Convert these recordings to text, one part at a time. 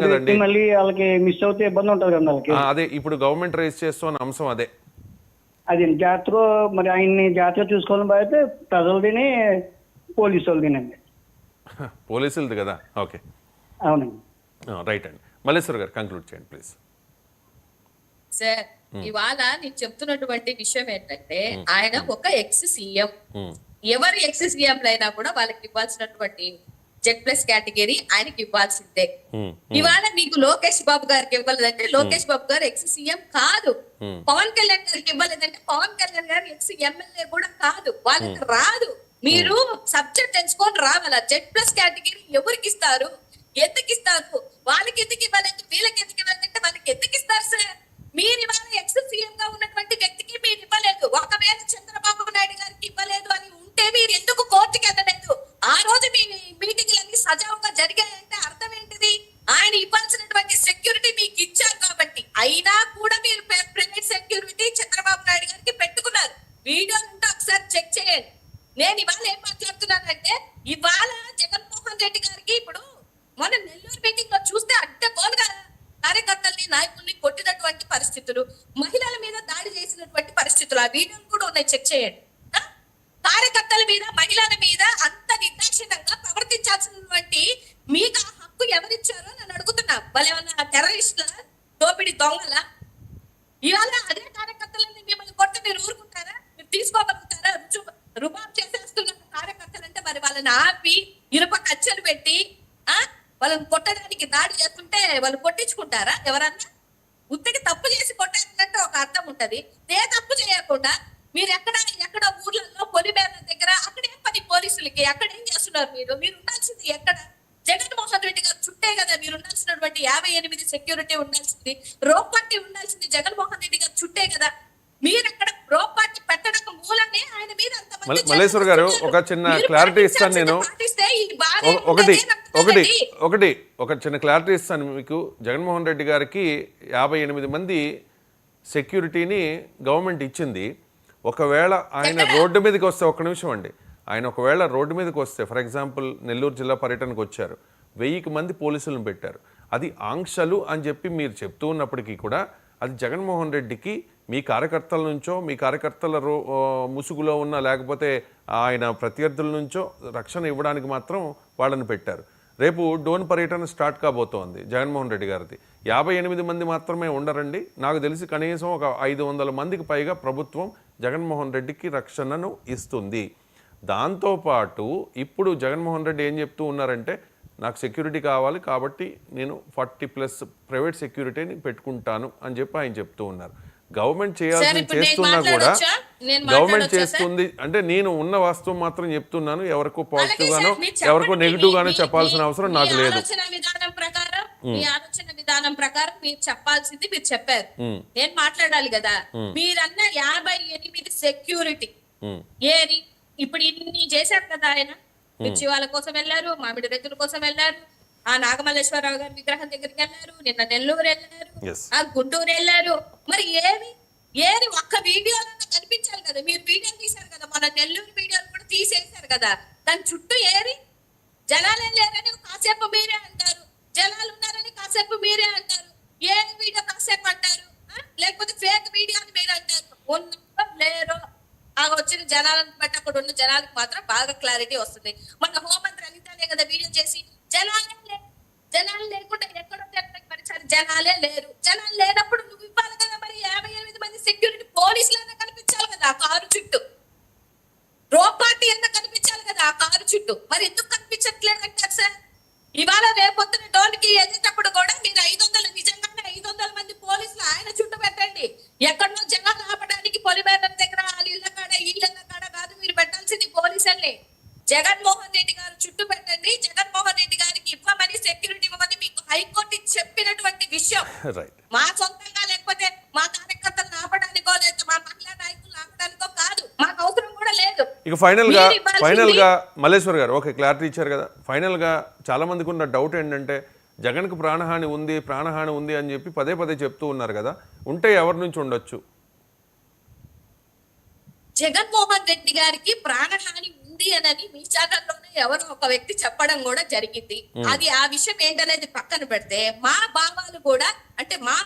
కదండి. మళ్ళీ వాళ్ళకి మిస్ అవుతే ఇబ్బంది ఉంటుంది కదా వాళ్ళకి. అదే ఇప్పుడు గవర్నమెంట్ రైజ్ చేస్తున్న అంశం అదే. అది జాగ్రత్తగా మరి ఆయన్ని జాగ్రత్తగా చూసుకోవాలని బాధ్యత ప్రజలదిని పోలీసు వాళ్ళదినండి. పోలీసులది కదా. ఓకే, అవునండి. రైట్ అండి. మల్లేశ్వర్ గారు కంక్లూడ్ చేయండి ప్లీజ్. సార్, ఇవాళ నేను చెప్తున్నటువంటి విషయం ఏంటంటే ఆయన ఒక ఎక్స్ సీఎం. ఎవరు ఎక్స్ సీఎంలైనా కూడా వాళ్ళకి ఇవ్వాల్సినటువంటి Z+ కేటగిరీ ఆయనకి ఇవ్వాల్సిందే. ఇవాళ మీకు లోకేష్ బాబు గారికి ఇవ్వలేదంటే లోకేష్ బాబు గారు ఎక్స్ సీఎం కాదు. పవన్ కళ్యాణ్ గారికి ఇవ్వలేదంటే పవన్ కళ్యాణ్ గారు ఎక్స్ ఎమ్మెల్యే కూడా కాదు. వాళ్ళకి రాదు. మీరు సబ్జెక్ట్ తెలుసుకొని రావాలా. Z+ కేటగిరీ ఎవరికి ఇస్తారు, ఎందుకు ఇస్తారు, వాళ్ళకి ఎందుకు ఇవ్వలేదు, వీళ్ళకి ఎందుకు ఇవ్వాలంటే వాళ్ళకి ఎందుకు ఇస్తారు సార్? మీరు ఇవాళ ఎక్స్ సీఎం గా ఉన్నటువంటి వ్యక్తికి మీరు ఇవ్వలేదు. ఒకవేళ చంద్రబాబు నాయుడు గారికి ఇవ్వలేదు అని ఉంటే మీరు ఎందుకు కోర్టుకి వెళ్ళలేదు? ఆ రోజు మీ మీటింగ్లన్నీ సజావుగా జరిగాయంటే అర్థం ఏంటిది? ఆయన ఇవ్వాల్సినటువంటి సెక్యూరిటీ మీకు ఇచ్చారు కాబట్టి. అయినా కూడా మీరు ప్రైవేట్ సెక్యూరిటీ చంద్రబాబు నాయుడు గారికి పెట్టుకున్నారు. వీడియో ఉంటే ఒకసారి చెక్ చేయండి. నేను ఇవాళ ఏం మాట్లాడుతున్నానంటే ఇవాళ జగన్మోహన్ రెడ్డి గారికి ఇప్పుడు మన నెల్లూరు మీటింగ్ లో చూస్తే అడ్డగోలుగా కార్యకర్తల్ని నాయకుల్ని కొట్టినటువంటి పరిస్థితులు, మహిళల మీద దాడి చేసినటువంటి పరిస్థితులు, ఆ వీడియోలు కూడా ఉన్నాయి, చెక్ చేయండి. కార్యకర్తల మీద మహిళల మీద అంత నిర్దాక్షిణ్యంగా ప్రవర్తించాల్సినటువంటి మీకు ఆ హక్కు ఎవరిచ్చారో నేను అడుగుతున్నా. వాళ్ళేమన్నా టెర్రరిస్టుల, దోపిడి దొంగల? ఇవాళ అదే కార్యకర్తలని మిమ్మల్ని కొట్టి మీరు ఊరుకుంటారా? మీరు తీసుకోగలుగుతారా? రుబాబ్ చేసేస్తున్న కార్యకర్తలంటే మరి వాళ్ళని ఆపి ఇనుప కచ్చలు పెట్టి వాళ్ళని కొట్టడానికి దాడి చేస్తుంటే వాళ్ళు కొట్టించుకుంటారా? ఎవరన్నా ఉత్తికి తప్పు చేసి కొట్టారంటే ఒక అర్థం ఉంటది. ఏ తప్పు చేయకుండా మీరు ఎక్కడ ఊర్లలో పొలిమేర దగ్గర అక్కడేం పని పోలీసులకి? అక్కడ ఏం చేస్తున్నారు మీరు? మీరు ఉండాల్సింది ఎక్కడ? జగన్మోహన్ రెడ్డి గారు చుట్టే కదా మీరు ఉండాల్సినటువంటి 58 సెక్యూరిటీ ఉండాల్సింది, రోప్ పార్టీ ఉండాల్సింది జగన్మోహన్ రెడ్డి గారు చుట్టే కదా. మీరు అక్కడ రోప్ పార్టీ పెట్టడానికి మూలనే ఆయన మీద మల్లేశ్వర్ గారు ఒక చిన్న క్లారిటీ ఇస్తాను నేను. ఒక చిన్న క్లారిటీ ఇస్తాను మీకు. జగన్మోహన్ రెడ్డి గారికి 58 మంది సెక్యూరిటీని గవర్నమెంట్ ఇచ్చింది. ఒకవేళ ఆయన రోడ్డు మీదకి వస్తే, ఒక్క నిమిషం అండి, ఆయన ఒకవేళ రోడ్డు మీదకి వస్తే, ఫర్ ఎగ్జాంపుల్ నెల్లూరు జిల్లా పర్యటనకు వచ్చారు, 1000 మంది పోలీసులను పెట్టారు. అది ఆంక్షలు అని చెప్పి మీరు చెప్తూ ఉన్నప్పటికీ కూడా అది జగన్మోహన్ రెడ్డికి మీ కార్యకర్తల నుంచో, మీ కార్యకర్తల ముసుగులో ఉన్న లేకపోతే ఆయన ప్రత్యర్థుల నుంచో రక్షణ ఇవ్వడానికి మాత్రం వాళ్ళని పెట్టారు. రేపు డోన్ పర్యటన స్టార్ట్ కాబోతోంది జగన్మోహన్ రెడ్డి గారిది. 58 మంది మాత్రమే ఉండరండి. నాకు తెలిసి కనీసం ఒక 500 మందికి పైగా ప్రభుత్వం జగన్మోహన్ రెడ్డికి రక్షణను ఇస్తుంది. దాంతోపాటు ఇప్పుడు జగన్మోహన్ రెడ్డి ఏం చెప్తూ ఉన్నారంటే నాకు సెక్యూరిటీ కావాలి కాబట్టి నేను 40+ ప్రైవేట్ సెక్యూరిటీని పెట్టుకుంటాను అని చెప్పి ఆయన చెప్తూ ఉన్నారు. గవర్నమెంట్ చేయాల్సింది చేస్తున్నా కూడా, గవర్నమెంట్ చేస్తుంది అంటే నేను ఉన్న వాస్తవం మాత్రం చెప్తున్నాను. ఎవరికో పాజిటివ్ గానో ఎవరికో నెగిటివ్ గానో చెప్పాల్సిన అవసరం నాకు లేదు. మీ ఆలోచన విధానం ప్రకారం మీరు చెప్పాల్సింది మీరు చెప్పారు, నేను మాట్లాడాలి కదా. మీరన్న 58 సెక్యూరిటీ ఏది ఇప్పుడు ఇన్ని చేశారు కదా. ఆయన మిర్చి వాళ్ళ కోసం వెళ్ళారు, మామిడి రైతుల కోసం వెళ్ళారు, ఆ నాగమల్లేశ్వరరావు గారి విగ్రహం దగ్గరికి వెళ్ళారు, నిన్న నెల్లూరు వెళ్ళారు, ఆ గుంటూరు వెళ్ళారు. మరి ఏది ఒక్క వీడియోలో కనిపించాలి కదా. మీరు వీడియో తీశారు కదా, మన నెల్లూరు వీడియోలు కూడా తీసేశారు కదా. దాని చుట్టూ జనాలు లేరని కాసేపు మీరే అంటారు, జనాలు ఉన్నారని కాసేపు మీరే అంటారు. ఏ వీడియో కాసేపు అంటారు, లేకపోతే ఫేక్ వీడియో అని మీరు అంటారు. ఉన్నప్పుడు లేరు, వచ్చిన జనాలను బట్టి అక్కడ ఉన్న జనాలకు మాత్రం బాగా క్లారిటీ వస్తుంది. మన హోంమంత్రి అనితానే కదా వీడియో చేసి జనాలు లేకుండా ఎక్కడో మరి జనాలే లేరు. జనాలు లేనప్పుడు నువ్వు ఇవ్వాలి కదా. మరి 58 మంది సెక్యూరిటీ పోలీసులు కనిపించాలి కదా ఆ కారు చుట్టూ, రోప్ పార్టీ కనిపించాలి కదా ఆ కారు చుట్టూ. మరి ఎందుకు కనిపించట్లేదు అంటారు సార్? ఇవాళ రేపొద్దున డోన్కి వెళ్ళేటప్పుడు కూడా మీరు 500 నిజంగానే 500 మంది పోలీసులు ఆయన చుట్టూ పెట్టండి. ఎక్కడో జనాలు ఆపడానికి పొలిమేర దగ్గర ఇళ్ళ కాడ కాదు మీరు పెట్టాల్సింది పోలీసుల్ని. జగన్మోహన్ రెడ్డి గారు చుట్టూ పెట్టండి. జగన్మోహన్ రెడ్డి గారికి ఇవ్వమని సెక్యూరిటీ ఇవ్వమని మీకు హైకోర్టు చెప్పినటువంటి విషయం. మా సొంతంగా లేకపోతే మా కార్యకర్తలను ఆపడానికో లేదా మా మహిళా నాయకులు ఆపడానికో కాదు, మాకు అవసరం కూడా లేదు. ఇక ఫైనల్ గా మల్లేశ్వర్ గారు ఓకే క్లారిటీ ఇచ్చారు కదా. ఫైనల్ గా చాలా మందికి ఉన్న డౌట్ ఏంటంటే జగన్కు ప్రాణహాని ఉంది అని చెప్పి పదే చెప్తూ ఉన్నారు కదా. ఉంటే ఎవరి నుంచి ఉండొచ్చు? జగన్మోహన్ రెడ్డి గారికి ప్రాణహాని ఉంది అని మీ ఛానల్లోనే ఎవరో ఒక వ్యక్తి చెప్పడం కూడా జరిగింది. అది ఆ విషయం ఏంటనేది పక్కన పెడితే మా భావాలు కూడా అంటే మా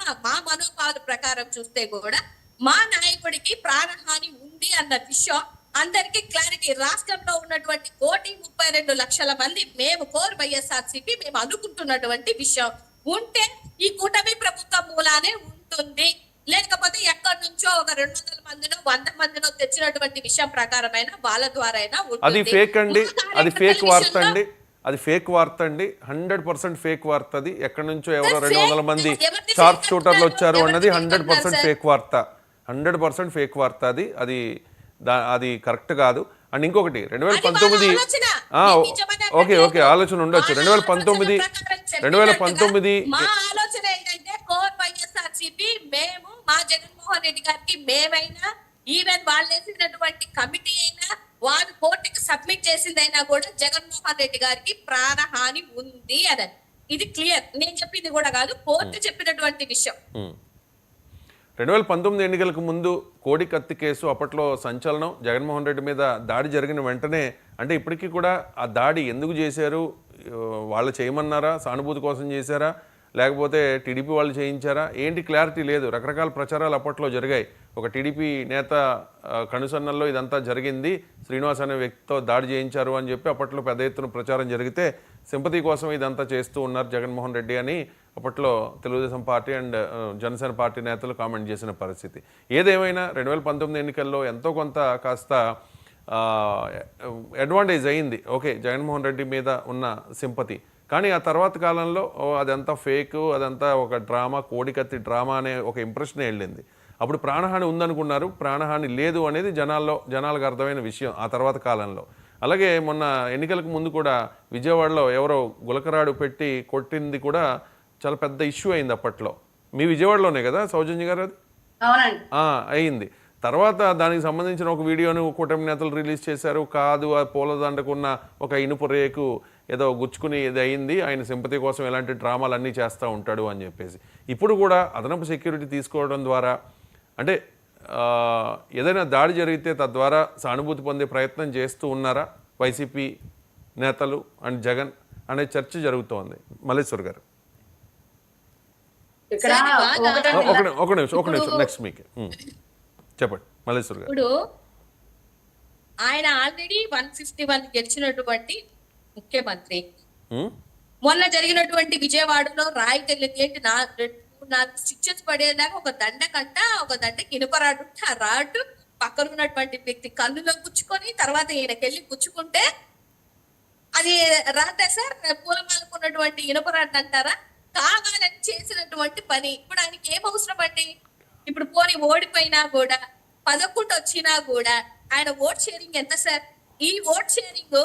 మనోభావాల ప్రకారం చూస్తే కూడా మా నాయకుడికి ప్రాణహాని ఉంది అన్న విషయం అందరికీ క్లారిటీ. రాష్ట్రంలో ఉన్నటువంటి 1,32,00,000 మంది మేము కోర్ వైఎస్ఆర్సీపీ మేము అనుకుంటున్నటువంటి విషయం ఉంటే ఈ కూటమి ప్రభుత్వం మూలానే ఉంటుంది, లేకపోతే ఎక్కడి నుంచో ఒక 200 మందినో 100 మందినో తెచ్చినటువంటి విషయం ప్రకారమైన వాళ్ళ ద్వారా అయినా అది ఫేక్ అండి, అది ఫేక్ వార్త అండి, అది ఫేక్ వార్త అండి, 100% ఫేక్ వార్త. అది ఎక్కడి నుంచో ఎవరో 200 మంది షార్ప్ షూటర్లు వచ్చారు అన్నది 100% ఫేక్ వార్త, 100% ఫేక్ వార్త. అది కరెక్ట్ కాదు. అండ్ ఇంకొకటి 2019 ఓకే ఆలోచన ఉండొచ్చు. 2019 మా ఆలోచన ఏంటంటే కోర్ వైఎస్ఆర్సీపీ మేము మా జగన్మోహన్ రెడ్డి గారికి మేమైనా ఈవెన్ వాళ్ళు వేసినటువంటి కమిటీ అయినా వారు కోర్టుకి సబ్మిట్ చేసిందైనా కూడా జగన్మోహన్ రెడ్డి గారికి ప్రాణహాని ఉంది అని. ఇది క్లియర్, నేను చెప్పింది కూడా కాదు, కోర్టు చెప్పినటువంటి విషయం. 2019 ఎన్నికలకు ముందు కోడి కత్తి కేసు అప్పట్లో సంచలనం. జగన్మోహన్ రెడ్డి మీద దాడి జరిగిన వెంటనే అంటే ఇప్పటికీ కూడా ఆ దాడి ఎందుకు చేశారు, వాళ్ళు చేయమన్నారా, సానుభూతి కోసం చేశారా, లేకపోతే టీడీపీ వాళ్ళు చేయించారా, ఏంటి క్లారిటీ లేదు. రకరకాల ప్రచారాలు అప్పట్లో జరిగాయి. ఒక టీడీపీ నేత కనుసన్నల్లో ఇదంతా జరిగింది, శ్రీనివాస్ అనే వ్యక్తితో దాడి చేయించారు అని చెప్పి అప్పట్లో పెద్ద ఎత్తున ప్రచారం జరిగితే సింపతి కోసం ఇదంతా చేస్తూ ఉన్నారు జగన్మోహన్ రెడ్డి అని అప్పట్లో Telugu Desam party and Janasena party నేతలు కామెంట్ చేసిన పరిస్థితి. ఏదేమైనా 2019 ఎన్నికల్లో ఎంతో కొంత కాస్త అడ్వాంటేజ్ అయింది ఓకే జగన్మోహన్ రెడ్డి మీద ఉన్న సింపతి. కానీ ఆ తర్వాత కాలంలో అదంతా ఫేక్, అదంతా ఒక డ్రామా, కోడికత్తి డ్రామా అనే ఒక ఇంప్రెషన్ వెళ్ళింది. అప్పుడు ప్రాణహాని ఉందనుకున్నారు, ప్రాణహాని లేదు అనేది జనాలకు అర్థమైన విషయం ఆ తర్వాత కాలంలో. అలాగే మొన్న ఎన్నికలకు ముందు కూడా విజయవాడలో ఎవరో గులకరాడు పెట్టి కొట్టింది కూడా చాలా పెద్ద ఇష్యూ అయింది అప్పట్లో. మీ విజయవాడలోనే కదా సౌజన్య గారు అది అయింది. తర్వాత దానికి సంబంధించిన ఒక వీడియోను కూటమి నేతలు రిలీజ్ చేశారు. కాదు ఆ పూలదండకున్న ఒక ఇనుపు రేకు ఏదో గుచ్చుకుని ఇది అయింది, ఆయన సింపతి కోసం ఎలాంటి డ్రామాలు అన్నీ చేస్తూ ఉంటాడు అని చెప్పేసి. ఇప్పుడు కూడా అదనపు సెక్యూరిటీ తీసుకోవడం ద్వారా అంటే ఏదైనా దాడి జరిగితే తద్వారా సానుభూతి పొందే ప్రయత్నం చేస్తూ ఉన్నారా వైసీపీ నేతలు అండ్ జగన్ అనే చర్చ జరుగుతోంది. మల్లేశ్వర్ గారు ఒక నిమిషం నెక్స్ట్ మీకు చెప్పండి మల్లేశ్వర్ గారు. ఇప్పుడు ఆయన ఆల్రెడీ 151 గెలిచినటువంటి ముఖ్యమంత్రి. మొన్న జరిగినటువంటి విజయవాడలో రాయి తగిలింది 4 స్టిచెస్ పడేదాకా ఒక దండకి ఇనుపరాడు ఉంటే ఆ రాడ్డు పక్కన ఉన్నటువంటి వ్యక్తి కన్నులో గుచ్చుకొని తర్వాత ఈయనకెళ్ళి గుచ్చుకుంటే అది రాదా సార్? పూలమాలకున్నటువంటి ఇనుపరాడు అంటారా? కావాలని చేసినటువంటి పని. ఇప్పుడు ఆయనకి ఏం అవసరం అండి? ఇప్పుడు పోనీ ఓడిపోయినా కూడా 11 వచ్చినా కూడా ఆయన ఓట్ షేరింగ్ ఎంత సార్? ఈ ఓట్ షేరింగ్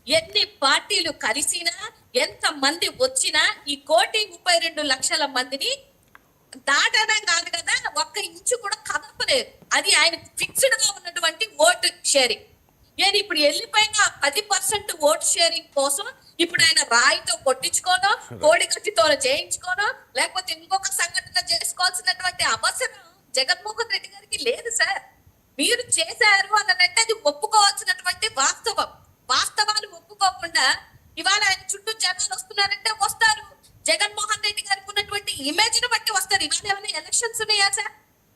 ఎన్ని పార్టీలు కలిసినా ఎంత మంది వచ్చినా ఈ 1,32,00,000 మందిని దాటడం కాదు కదా, ఒక్క ఇంచు కూడా కదపలేదు. అది ఆయన ఫిక్స్డ్ గా ఉన్నటువంటి ఓటు షేరింగ్. నేను ఇప్పుడు వెళ్ళిపోయిన 10% ఓటు షేరింగ్ కోసం ఇప్పుడు ఆయన రాయితో కొట్టించుకోనో కోడి కత్తితో చేయించుకోనో లేకపోతే ఇంకొక సంఘటన చేసుకోవాల్సినటువంటి అవసరం జగన్మోహన్ రెడ్డి గారికి లేదు సార్. మీరు చేశారు అనంటే అది ఒప్పుకోవాల్సినటువంటి వాస్తవాలు ఒప్పుకోకుండా ఇవాళ ఆయన చుట్టూ జనాలు వస్తున్నారంటే వస్తారు. జగన్మోహన్ రెడ్డి గారికి ఉన్నటువంటి ఇమేజ్ ని బట్టి వస్తారు. ఇవాళ ఏమైనా ఎలక్షన్స్ ఉన్నాయా సార్?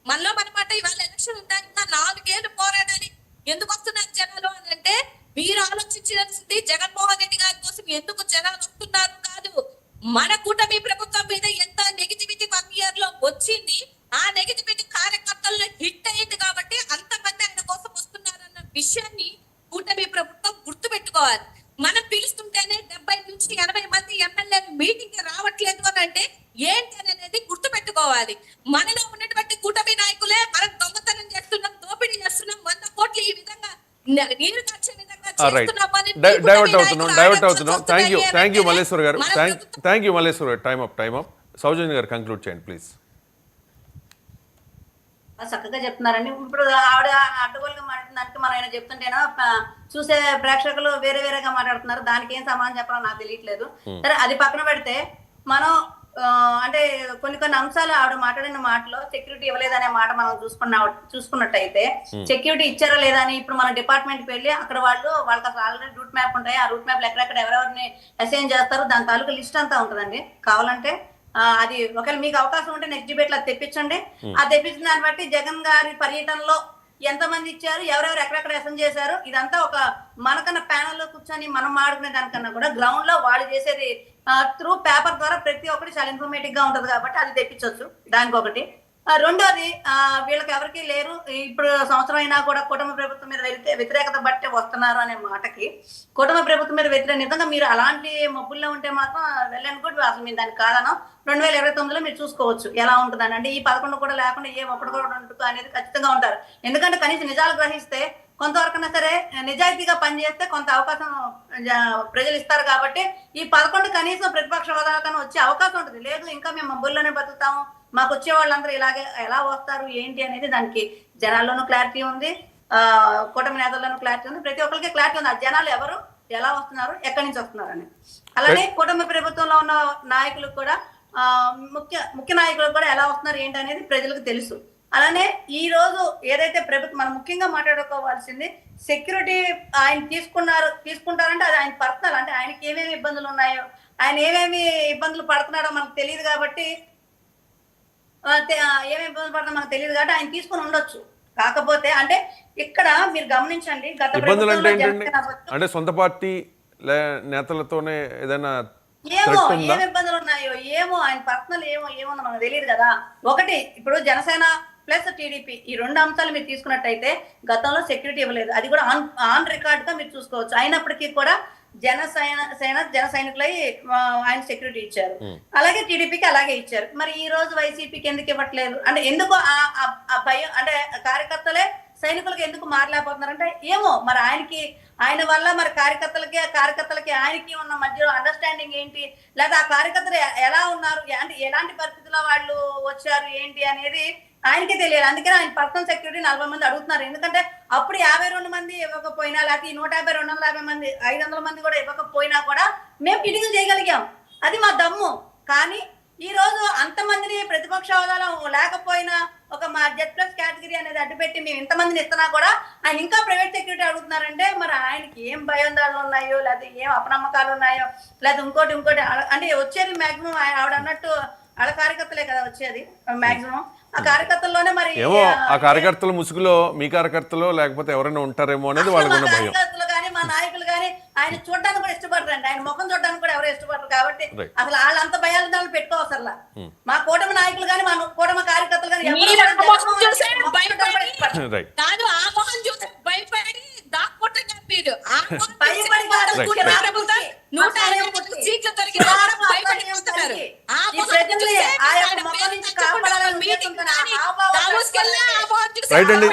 మనలో మనమాట ఇవాళ ఎలక్షన్ ఉందా? ఇంకా 4 ఏళ్ళు పోరాడాలి. ఎందుకు వస్తున్నారు జనాలు అని అంటే మీరు ఆలోచించాల్సింది జగన్మోహన్ రెడ్డి గారి కోసం ఎందుకు జనాలు వస్తున్నారు కాదు. మన కూటమి ప్రభుత్వం మీద ఎంత నెగిటివిటీ 1 year లో వచ్చింది, ఆ నెగిటివిటీ కార్యకర్తల్లో హిట్ అయింది కాబట్టి అంతమంది ఆయన కోసం వస్తున్నారన్న విషయాన్ని కూటమి ప్రభుత్వం గుర్తు పెట్టుకోవాలి. మనం పిలుస్తుంటేనే 70 నుంచి 80 మంది ఎమ్మెల్యేలు మీటింగ్ కి రావట్లేదు అని అంటే ఏంటి అనేది గుర్తు పెట్టుకోవాలి. మనలో ఉన్నటువంటి కూటమి నాయకులే మనం దొంగతనం చేస్తున్నాం, దోపిడీ చేస్తున్నాం, 100 కోట్లు ఈ విధంగా నీరు ఖర్చు విధంగా డైవర్ట్ అవుతున్నాం. థ్యాంక్ యూ మల్లేశ్వర్ గారు. థ్యాంక్ యూ మల్లేశ్వర్ గారు. Time up. సౌజన్య గారు కంక్లూడ్ చేయండి ప్లీజ్. చక్కగా చెప్తున్నారండి. ఇప్పుడు ఆవిడ అడ్డగోలుగా మాట్లాడుతుందంటే మనం ఆయన చెప్తుంటేనో చూసే ప్రేక్షకులు వేరేగా మాట్లాడుతున్నారు. దానికి ఏం సమాధానం చెప్పాలో నాకు తెలియట్లేదు. సరే అది పక్కన పెడితే మనం అంటే కొన్ని అంశాలు ఆవిడ మాట్లాడిన మాటలో సెక్యూరిటీ ఇవ్వలేదనే మాట మనం చూసుకున్నట్టయితే సెక్యూరిటీ ఇచ్చారా లేదా అని ఇప్పుడు మన డిపార్ట్మెంట్ కి వెళ్ళి అక్కడ వాళ్ళకి అసలు ఆల్రెడీ రూట్ మ్యాప్ ఉంటాయి. ఆ రూట్ మ్యాప్ ఎక్కడెక్కడ ఎవరెవరిని అసైన్ చేస్తారు దాని తాలూకు లిస్ట్ అంతా ఉంటుందండి. కావాలంటే అది ఒకవేళ మీకు అవకాశం ఉంటే నెక్స్ట్ డిబేట్ లో తెప్పించండి. ఆ తెప్పించిన దాన్ని బట్టి జగన్ గారి పర్యటనలో ఎంతమంది ఇచ్చారు, ఎవరెవరు ఎక్కడెక్కడ అసైన్ చేశారు, ఇదంతా ఒక మనకన్నా ప్యానల్ లో కూర్చొని మనం మాడుకునే దానికన్నా కూడా గ్రౌండ్ లో వాళ్ళు చేసేది త్రూ పేపర్ ద్వారా ప్రతి ఒక్కటి చాలా ఇన్ఫర్మేటివ్ గా ఉంటది కాబట్టి అది తెప్పించవచ్చు. దానికి ఒకటి. రెండోది వీళ్ళకి ఎవరికి లేరు, ఇప్పుడు సంవత్సరం అయినా కూడా కుటుంబ ప్రభుత్వం మీద వ్యతిరేకత బట్టే వస్తున్నారు అనే మాటకి కుటుంబ ప్రభుత్వం మీద వ్యతిరేక నిజంగా మీరు అలాంటి మబ్బుల్లో ఉంటే మాత్రం వెళ్ళని కూడా అసలు మీరు దానికి కాదనం 2029లో మీరు చూసుకోవచ్చు ఎలా ఉంటుందని. అంటే ఈ 11 కూడా లేకుండా ఏ ఒక్కటి కూడా ఉంటుంది అనేది ఖచ్చితంగా ఉంటారు. ఎందుకంటే కనీసం నిజాలు గ్రహిస్తే కొంతవరకైనా సరే నిజాయితీగా పనిచేస్తే కొంత అవకాశం ప్రజలు ఇస్తారు కాబట్టి ఈ 11 కనీసం ప్రతిపక్ష హోదాకన్నా వచ్చే అవకాశం ఉంటుంది. లేదు ఇంకా మేము మబ్బుల్లోనే బతుకుతాము, మాకు వచ్చే వాళ్ళందరూ ఇలాగే ఎలా వస్తారు ఏంటి అనేది దానికి జనాల్లోనూ క్లారిటీ ఉంది, కూటమి నేతల్లోనూ క్లారిటీ ఉంది, ప్రతి ఒక్కరికి క్లారిటీ ఉంది. ఆ జనాలు ఎవరు, ఎలా వస్తున్నారు, ఎక్కడి నుంచి వస్తున్నారు అని. అలానే కుటుంబ ప్రభుత్వంలో ఉన్న నాయకులకు కూడా ముఖ్య నాయకులకు కూడా ఎలా వస్తున్నారు ఏంటి అనేది ప్రజలకు తెలుసు. అలానే ఈ రోజు ఏదైతే ప్రభుత్వం మనం ముఖ్యంగా మాట్లాడుకోవాల్సింది సెక్యూరిటీ ఆయన తీసుకుంటారంటే అది ఆయన పర్సనల్, అంటే ఆయనకి ఏమేమి ఇబ్బందులు ఉన్నాయో, ఆయన ఏమేమి ఇబ్బందులు పడుతున్నాడో మనకు తెలియదు కాబట్టి ఏమేమి ఇబ్బందులు పడుతుందో మనకు తెలియదు కాబట్టి ఆయన తీసుకుని ఉండొచ్చు. కాకపోతే అంటే ఇక్కడ మీరు గమనించండి, గత ఇబ్బందులు అంటే ఏంటండి? అంటే సొంత పార్టీ నేతలతోనే ఏదైనా ఏం ఇబ్బందులు ఉన్నాయో ఏమో, ఆయన పర్సనల్ ఏమో మనకు తెలియదు కదా. ఒకటి ఇప్పుడు జనసేన ప్లస్ టీడీపీ ఈ 2 అంశాలు మీరు తీసుకున్నట్టయితే గతంలో సెక్యూరిటీ ఇవ్వలేదు, అది కూడా ఆన్ రికార్డ్ గా మీరు చూసుకోవచ్చు. అయినప్పటికీ కూడా జన సైనికులై ఆయన సెక్యూరిటీ ఇచ్చారు, అలాగే టీడీపీకి అలాగే ఇచ్చారు. మరి ఈ రోజు వైసీపీకి ఎందుకు ఇవ్వట్లేదు అంటే ఎందుకు ఆ భయం, అంటే కార్యకర్తలే సైనికులకి ఎందుకు మారలేకపోతున్నారంటే ఏమో మరి ఆయన వల్ల మరి కార్యకర్తలకి ఆయనకి ఉన్న మధ్యలో అండర్స్టాండింగ్ ఏంటి, లేదా ఆ కార్యకర్తలు ఎలా ఉన్నారు, అంటే ఎలాంటి పరిస్థితుల్లో వాళ్ళు వచ్చారు ఏంటి అనేది ఆయనకే తెలియాలి. అందుకని ఆయన పర్సనల్ సెక్యూరిటీ 40 మంది అడుగుతున్నారు. ఎందుకంటే అప్పుడు 52 మంది ఇవ్వకపోయినా, లేకపోతే 150, 250 మంది, 500 మంది కూడా ఇవ్వకపోయినా కూడా మేము మీటింగ్లు చేయగలిగాం, అది మా దమ్ము. కానీ ఈ రోజు అంతమందిని ప్రతిపక్ష హోదాలో లేకపోయినా ఒక మా Z+ కేటగిరీ అనేది అడ్డుపెట్టి మేము ఇంతమందిని ఇస్తున్నా కూడా ఆయన ఇంకా ప్రైవేట్ సెక్యూరిటీ అడుగుతున్నారంటే మరి ఆయనకి ఏం భయోందాలు ఉన్నాయో, లేకపోతే ఏం అపనమ్మకాలు ఉన్నాయో, లేకపోతే ఇంకోటి అంటే వచ్చేది మాక్సిమం ఆవిడ అన్నట్టు వాళ్ళ కార్యకర్తలే కదా వచ్చేది మాక్సిమం. ఆ కార్యకర్తల్లోనే మరి ఏమో ఆ కార్యకర్తల ముసుగులో మీ కార్యకర్తలు లేకపోతే ఎవరైనా ఉంటారేమో అనేది వాళ్ళకు ఉన్న భయం. కార్యకర్తలు కానీ మా నాయకులు కానీ ఆయన చూడడానికి కూడా ఇష్టపడరండి, ఆయన ముఖం చూడడానికి కూడా ఎవరు ఇష్టపడరు కాబట్టి అసలు వాళ్ళంత భయాలు పెట్టుకోవసరలా. మా కూటమి నాయకులు కానీ మా కూటమి కార్యకర్తలు కానీ రైట్ అండి.